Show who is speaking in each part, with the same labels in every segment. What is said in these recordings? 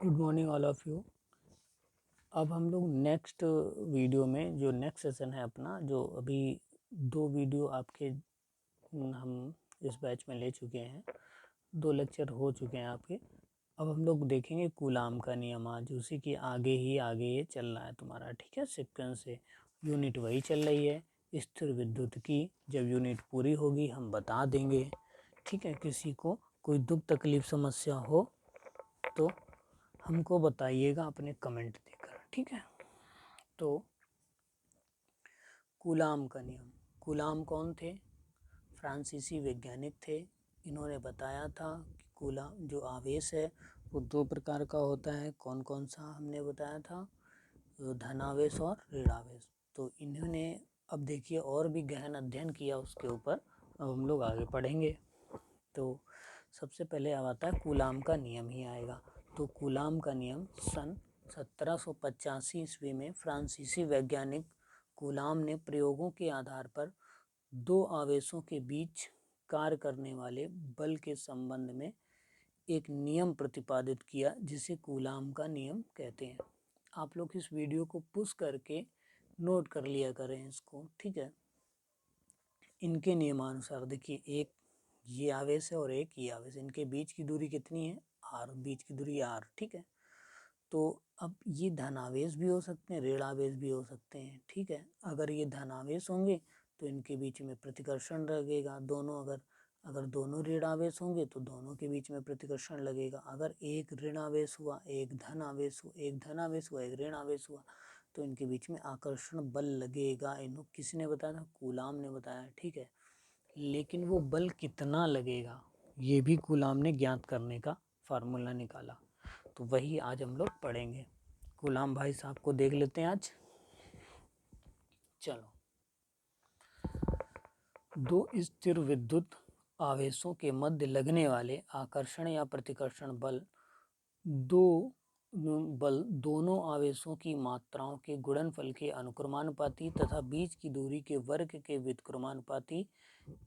Speaker 1: Good morning all of you. अब हम लोग नेक्स्ट वीडियो में जो नेक्स्ट सेशन है अपना, जो अभी 2 वीडियो आपके हम इस बैच में ले चुके हैं, 2 लेक्चर हो चुके हैं आपके। अब हम लोग देखेंगे कूलाम का नियम, आज उसी के आगे ये चल रहा है तुम्हारा, ठीक है। सीक्वेंस से यूनिट वही चल रही है स्थिर विद्युत की। जब यूनिट पूरी होगी हम बता देंगे, ठीक है। किसी को कोई दुख तकलीफ समस्या हो तो हमको बताइएगा अपने कमेंट देकर, ठीक है। तो कूलाम का नियम, कूलाम कौन थे? फ्रांसीसी वैज्ञानिक थे। इन्होंने बताया था कि कूलाम जो आवेश है वो 2 प्रकार का होता है। कौन कौन सा हमने बताया था? धनावेश और ऋणावेश। तो इन्होंने अब देखिए और भी गहन अध्ययन किया उसके ऊपर। अब हम लोग आगे पढ़ेंगे। तो सबसे पहले अब आता है कूलाम का नियम ही आएगा। तो कूलाम का नियम सन 1785 ईस्वी में फ्रांसीसी वैज्ञानिक कूलाम ने प्रयोगों के आधार पर 2 आवेशों के बीच कार्य करने वाले बल के संबंध में एक नियम प्रतिपादित किया, जिसे कूलाम का नियम कहते हैं। आप लोग इस वीडियो को पुश करके नोट कर लिया करें इसको, ठीक है। इनके नियमानुसार देखिए, एक ये आवेश है और एक ये आवेश, इनके बीच की दूरी कितनी है? आर, बीच की दूरी आर, ठीक है। तो अब ये धनावेश भी हो सकते हैं, ऋणावेश भी हो सकते हैं, ठीक है। अगर ये धनावेश होंगे तो इनके बीच में प्रतिकर्षण लगेगा, दोनों अगर दोनों ऋणावेश होंगे तो दोनों के बीच में प्रतिकर्षण लगेगा। अगर एक ऋणावेश हुआ, एक धनावेश हुआ, एक धनावेश हुआ, एक ऋणावेश हुआ, तो इनके बीच में आकर्षण बल लगेगा। इन्हों किसने बताया था? कूलाम ने बताया, ठीक है। लेकिन वो बल कितना लगेगा ये भी कूलाम ने ज्ञात करने का फार्मूला निकाला। तो वही आज हम लोग पढ़ेंगे। कूलाम भाई साहब को देख लेते हैं आज। चलो, 2 स्थिर विद्युत आवेशों के मध्य लगने वाले आकर्षण या प्रतिकर्षण बल दोनों आवेशों की मात्राओं के गुणनफल के अनुक्रमानुपाती तथा बीच की दूरी के वर्ग के व्युत्क्रमानुपाती।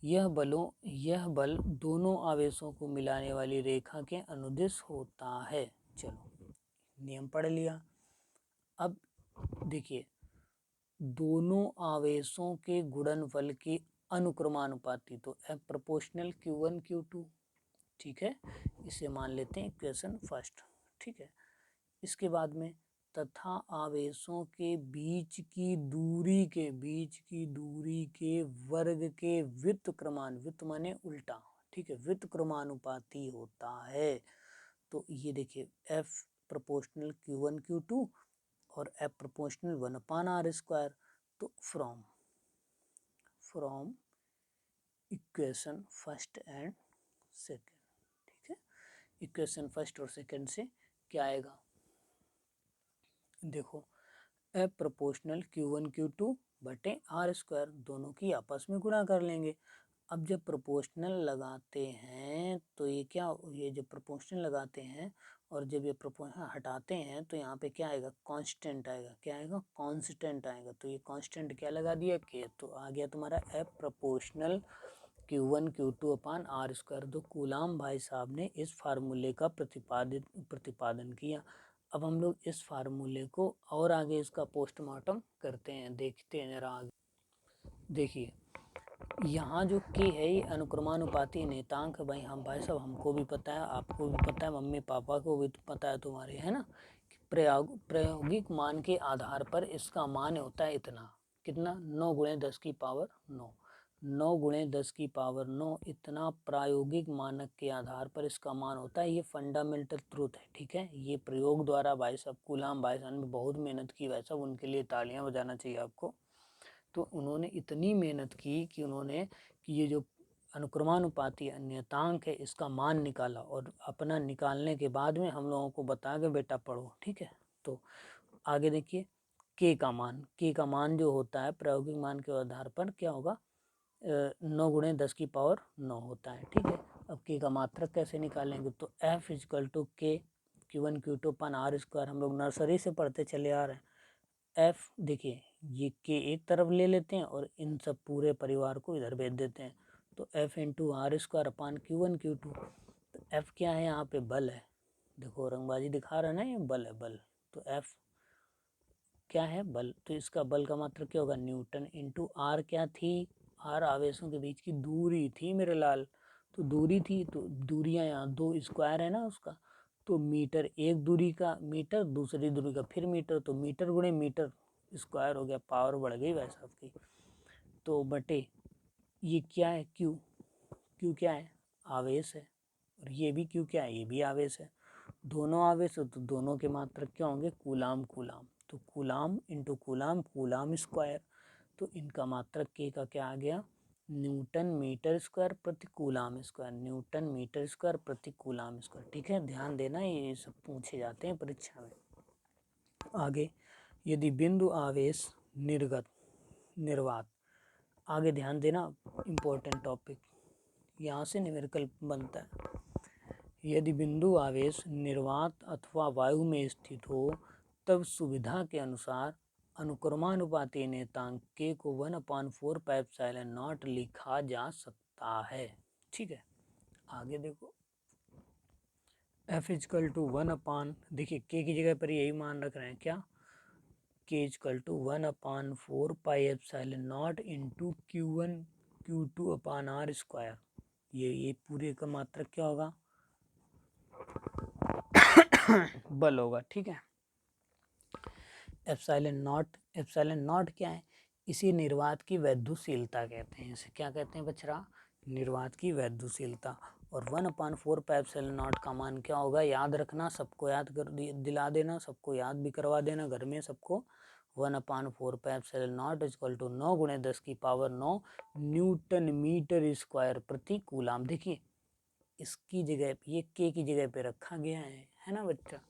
Speaker 1: यह बल दोनों आवेशों को मिलाने वाली रेखा के अनुदिश होता है। चलो, नियम पढ़ लिया। अब देखिए, दोनों आवेशों के गुणनफल के अनुक्रमानुपाती, तो F प्रोपोर्शनल Q1 Q2, ठीक है। इसे मान लेते हैं इक्वेशन फर्स्ट, ठीक है। इसके बाद में तथा आवेशों के बीच की दूरी के वर्ग के व्युत्त माने उल्टा, ठीक है, व्युत्क्रमानुपाती होता है। तो ये देखिए F प्रोपोर्शनल Q1 Q2 और F प्रोपोर्शनल 1/r²। तो from equation first and second, ठीक है। इक्वेशन फर्स्ट और सेकंड से क्या आएगा? देखो, F प्रोपोर्शनल Q1 Q2 बटे r², दोनों की आपस में गुणा कर लेंगे। अब जब प्रोपोर्शनल लगाते हैं तो ये जब प्रोपोर्शनल लगाते हैं और जब ये प्रोपोर्शनल हटाते हैं तो यहाँ पे क्या आएगा? कांस्टेंट आएगा। क्या आएगा? कांस्टेंट आएगा। तो ये कांस्टेंट क्या लगा दिया? के। तो आ गया तुम्हारा F प्रोपोर्शनल Q1 Q2 अपान r²। तो कूलाम भाई साहब ने इस फार्मूले का प्रतिपादन किया। अब हम लोग इस फार्मूले को और आगे इसका पोस्टमार्टम करते हैं, देखते हैं जरा आगे। देखिए, यहाँ जो के है ये अनुक्रमानुपाती नेतांक है। भाई साहब हमको भी पता है, आपको भी पता है, मम्मी पापा को भी पता है तुम्हारे, है ना। कि प्रायोगिक मान के आधार पर इसका मान होता है इतना, कितना? 9 × 10 की पावर 9, 9 × 10 की पावर 9, इतना प्रायोगिक मानक के आधार पर इसका मान होता है। ये फंडामेंटल ट्रूथ है, ठीक है। ये प्रयोग द्वारा भाई साहब कूलाम भाई साहब ने बहुत मेहनत की भाई साहब, उनके लिए तालियां बजाना चाहिए आपको। तो उन्होंने इतनी मेहनत की कि उन्होंने कि ये जो अनुक्रमानुपाती नियतांक है इसका मान निकाला, और अपना निकालने के बाद में हम लोगों को बता के बेटा पढ़ो, ठीक है। तो आगे देखिए, के का मान जो होता है प्रायोगिक मान के आधार पर क्या होगा? 9 × 10 की पावर 9 होता है, ठीक है। अब के का मात्रक कैसे निकालेंगे? तो F = K Q1 Q2 अपान r²। हम लोग नर्सरी से पढ़ते चले आ रहे हैं। F देखिए, ये के एक तरफ ले लेते हैं और इन सब पूरे परिवार को इधर भेज देते हैं। तो F × r² अपान Q1 Q2। तो F क्या है? यहाँ पे बल है, देखो रंगबाजी दिखा रहा है ना, ये बल है बल, तो F क्या है, बल, तो इसका बल का मात्रक क्या होगा, न्यूटन इंटू आर क्या थी, आर आवेशों के बीच की दूरी थी मेरे लाल, तो दूरी थी, तो दूरियां यहाँ दो स्क्वायर है ना उसका, तो मीटर एक दूरी का मीटर, दूसरी दूरी का फिर मीटर, तो मीटर गुणे मीटर स्क्वायर हो गया, पावर बढ़ गई भाई साहब की। तो बटे ये क्या है, क्यू, क्यू क्या है, आवेश है, और ये भी क्यू क्या है, ये भी आवेश है, दोनों आवेश हो तो दोनों के मात्रक क्या होंगे, कूलाम कूलाम, तो coulomb into coulomb, coulomb square, तो इनका मात्रक के का क्या आ गया, न्यूटन मीटर स्क्वायर प्रति coulomb square, newton metre square प्रति कूलाम स्क्वायर। ठीक है, ध्यान देना, ये सब पूछे जाते हैं परीक्षा में। आगे, यदि बिंदु आवेश निर्गत निर्वात, आगे ध्यान देना, इम्पोर्टेंट टॉपिक, यहाँ से न्यूमेरिकल बनता है। यदि बिंदु आवेश निर्वात अथवा वायु में स्थित हो, तब सुविधा के अनुसार अनुक्रमानुपाती नियतांक k को 1/4πε0 लिखा जा सकता है। ठीक है, आगे देखो, F इजकल टू 1 देखिए k की जगह पर यही मान रख रहे हैं क्या, k is equal to 1/4πε0 into Q1 Q2/r², ये पूरे का मात्रक क्या होगा, बल होगा। ठीक है, एप्सिलॉन नॉट क्या है, इसी निर्वात की वैद्युशीलता कहते हैं, इसे क्या कहते हैं बच्चा, निर्वात की वैद्युशीलता। और 1/4πε0 का मान क्या होगा, याद रखना, सबको याद कर दिला देना, सबको याद भी करवा देना घर में सबको, 1/4πε0 equal to 9 × 10⁻9 newton metre square प्रति कूलाम। देखिए इसकी जगह ये के की जगह पे रखा गया है ना बच्चा,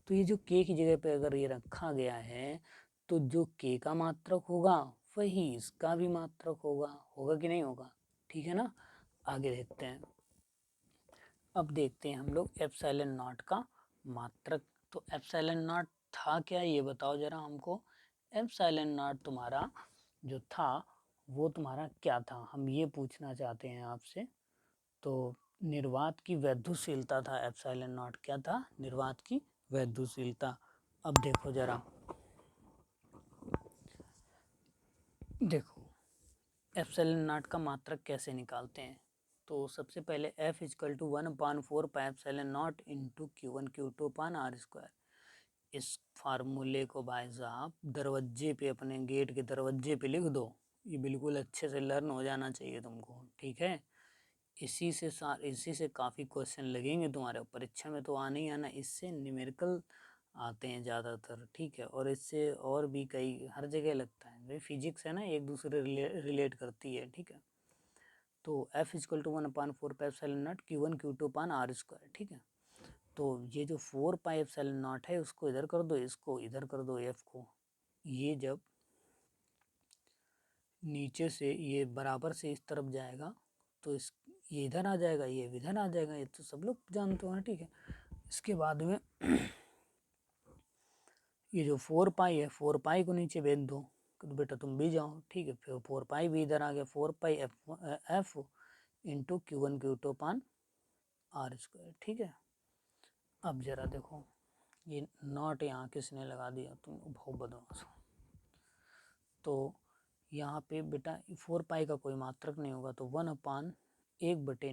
Speaker 1: तो ये जो के की जगह पे अगर ये रखा गया है, तो जो के का मात्रक होगा वही इसका भी मात्रक होगा, होगा कि नहीं होगा, ठीक है ना। आगे देखते हैं, अब देखते हैं हम लोग एप्सिलॉन नॉट का मात्रक। तो एप्सिलॉन नॉट था क्या, ये बताओ जरा हमको, एप्सिलॉन नॉट तुम्हारा जो था वो तुम्हारा क्या था, हम ये पूछना चाहते हैं आपसे। तो निर्वात की वैद्युशीलता था एप्सिलॉन नॉट, क्या था, निर्वात की वैद्युशीलता। अब देखो जरा, देखो एप्सिलॉन नॉट का मात्रक कैसे निकालते हैं। तो सबसे पहले F is equal to 1/4πε0 into Q1 Q2/r²। इस फार्मूले को भाई साहब दरवाजे पे, अपने गेट के दरवाजे पे लिख दो, ये बिल्कुल अच्छे से लर्न हो जाना चाहिए तुमको, ठीक है। इसी से काफ़ी क्वेश्चन लगेंगे तुम्हारे परीक्षा में, तो आने ही आना, इससे न्यूमेरिकल आते हैं ज़्यादातर, ठीक है। और इससे और भी कई हर जगह लगता है, भाई फिजिक्स है ना, एक दूसरे रिलेट करती है, ठीक है। तो F is equal to 1/4πε0 Q1 Q2/r², ठीक है। तो ये जो 4πε0 है उसको इधर कर दो, इसको इधर कर दो, F को, ये जब नीचे से ये बराबर से इस तरफ जाएगा तो इस ये इधर आ जाएगा, ये इधर आ जाएगा, ये तो सब लोग जानते हो ना, ठीक है। इसके बाद में ये जो 4π है, 4π को नीचे भेज दो, तो बेटा तुम भी जाओ, ठीक है। फिर 4π भी इधर आ गया, 4π इंटू Q1 Q2/r², ठीक है। अब जरा देखो, ये नॉट यहाँ किसने लगा दिया, तुम बहुत बदमाश हो। तो यहाँ पे बेटा 4π का कोई मात्रक नहीं होगा, तो 1/1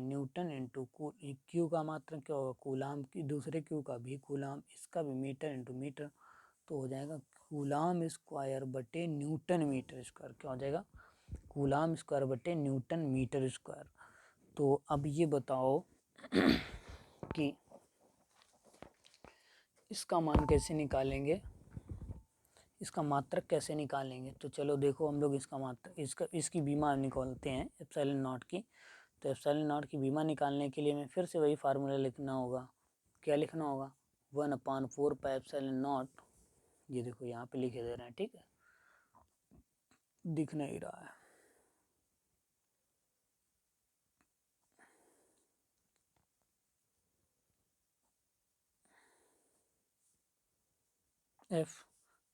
Speaker 1: न्यूटन इंटू क्यू का मात्रक क्या होगा, कूलाम, की दूसरे क्यू का भी कूलाम, इसका भी मीटर इंटू मीटर, तो हो जाएगा कूलाम स्क्वायर बटे न्यूटन मीटर स्क्वायर, क्या हो जाएगा, कूलाम स्क्वायर बटे न्यूटन मीटर स्क्वायर। तो अब ये बताओ कि इसका मान कैसे निकालेंगे, इसका मात्रक कैसे निकालेंगे। तो चलो देखो, हम लोग इसका मात्रक, इसकी बीमा निकालते हैं एप्सिलॉन नॉट की। तो एप्सिलॉन नॉट की बीमा निकालने के लिए मैं फिर से वही फार्मूला लिखना होगा, क्या लिखना होगा, 1/4πε0, ये देखो यहाँ पे लिखे दे रहे हैं, ठीक है, दिख नहीं रहा है, F,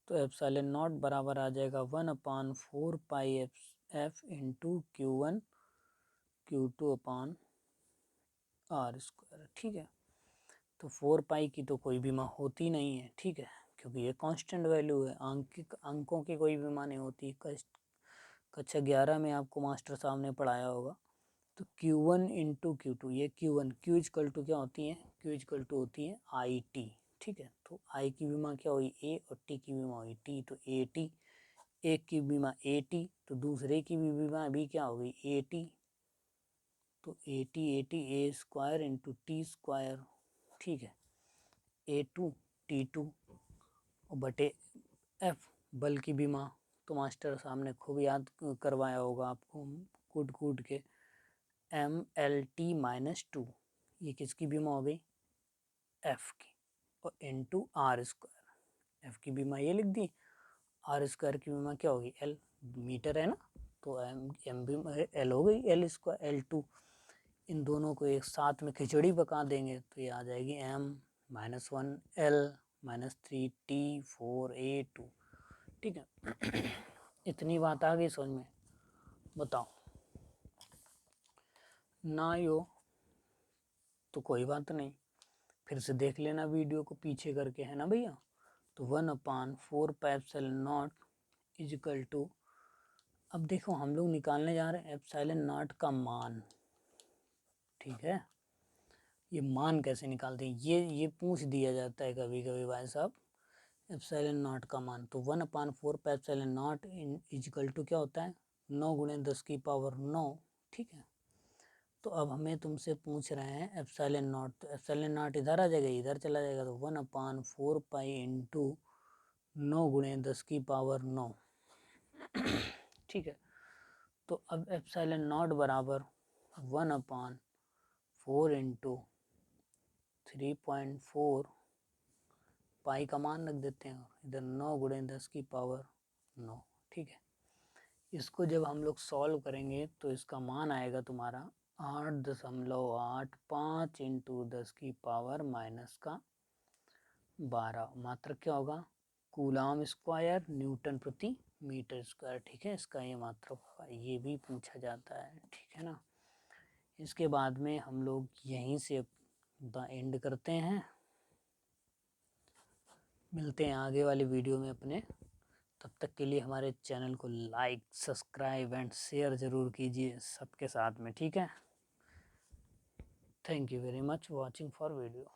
Speaker 1: तो एप्सिलॉन नॉट बराबर आ जाएगा 1/4π इंटू Q1 Q2/r², ठीक है। तो 4 पाई की तो कोई भी मान होती नहीं है, ठीक है, क्योंकि ये कांस्टेंट वैल्यू है, अंकों की कोई भी मान नहीं होती। कक्षा 11 में आपको मास्टर साहब ने पढ़ाया होगा। तो Q1 इंटू Q2, ये Q1 Q इजकल टू क्या होती है, Q इजकल टू होती है IT, ठीक है। तो I की भी मान क्या हुई A और T की भी मान हुई T, तो AT, एक की भी मान AT, तो दूसरे की भी मान भी क्या हो गई AT, तो AT A square into T square, ठीक है, A2 T2 और बटे F बल की भी माँ, तो मास्टर साहब ने खूब याद करवाया होगा आपको कूट कूट के, MLT माइनस 2, ये किसकी भी माँ हो गई F की, और इंटू R स्क्वायर, F की भी माँ ये लिख दी, R स्क्वायर की भी माँ क्या होगी L, मीटर है ना, तो M भी L हो गई, L स्क्वायर L2। इन दोनों को एक साथ में खिचड़ी पका देंगे तो ये आ जाएगी M-1L-3T4A2, ठीक है। इतनी बात आ गई समझ में, बताओ ना यो तो कोई बात नहीं, फिर से देख लेना वीडियो को पीछे करके, है ना भैया। तो 1/4 pi epsilon not equal to, अब देखो हम लोग निकालने जा रहे हैं एप्सिलॉन नॉट का मान, ठीक है। ये मान कैसे निकालते हैं, ये पूछ दिया जाता है कभी कभी भाई साहब, एप्सिलॉन नॉट का मान। तो 1/4 pi epsilon not equal to क्या होता है 9 गुणे 10 की पावर 9, ठीक है। तो अब हमें तुमसे पूछ रहे हैं एप्सिलॉन नॉट, तो एप्सिलॉन नॉट इधर आ जाएगा, इधर चला जाएगा, तो 1/4 पाई इंटू 9 गुणे 10 की पावर 9, ठीक है। तो अब एप्सिलॉन नॉट बराबर 1/4 इंटू 3.4 पाई का मान रख देते हैं, इधर 9 गुणे 10 की पावर 9, ठीक है। इसको जब हम लोग सॉल्व करेंगे तो इसका मान आएगा तुम्हारा 8.85 इंटू 10 की पावर माइनस का 12, मात्रक क्या होगा कूलाम स्क्वायर न्यूटन प्रति मीटर स्क्वायर, ठीक है, इसका ये मात्रक होगा, ये भी पूछा जाता है, ठीक है ना। इसके बाद में हम लोग यहीं से द एंड करते हैं, मिलते हैं आगे वाली वीडियो में अपने, तब तक के लिए हमारे चैनल को लाइक सब्सक्राइब एंड शेयर ज़रूर कीजिए सबके साथ में, ठीक है। Thank you very much watching for video.